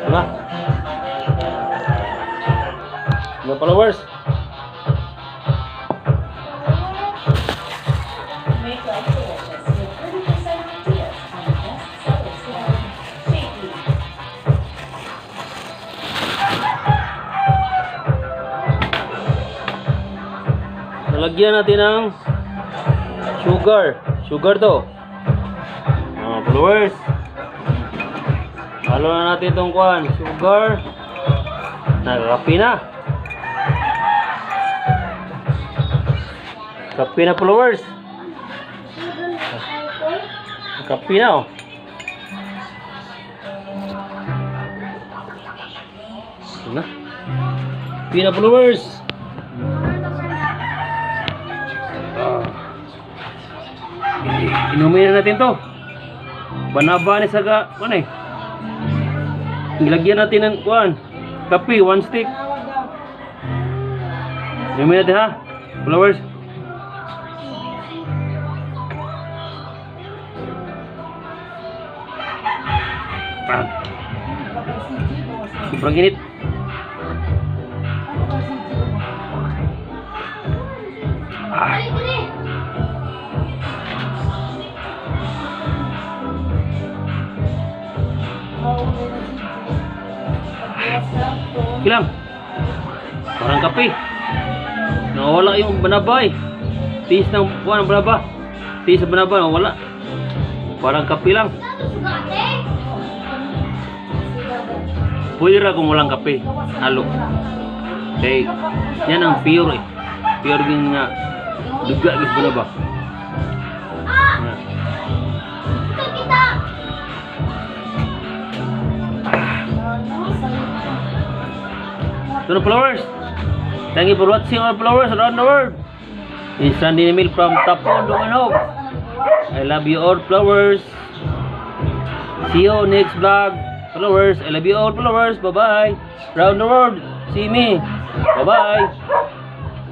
Diba? Mga followers. Make life delicious with 30% ideas on the best sellers today. Shaky. Nalagyan natin ng sugar. Sugar to. Followers. Halo na natin itong kuhan. Sugar. Nagkapi na. Kapi na followers. Kapi na oh. Na. Kapi na followers. Inumin na natin to. Banaba ni saga, ano eh. Ilagyan natin ng kuan. Kape, 1 stick. Inumin natin ha. Followers. Sobrang init. Kilang. Parang kape. Nawala yung banaba eh. Tiis ng buwan ng banaba. Tiis ng banaba, nawala. Parang kape lang. Pwede ra kung walang kape. Halo. Okay. Yan ang pure eh. Pure yung nga. Duga guys banaba. So followers, thank you for watching our followers around the world. This is Randy Emil from Tapon, Dunganhog. I love you all followers. See you next vlog. Followers, I love you all followers. Bye bye. Around the world, see me. Bye bye.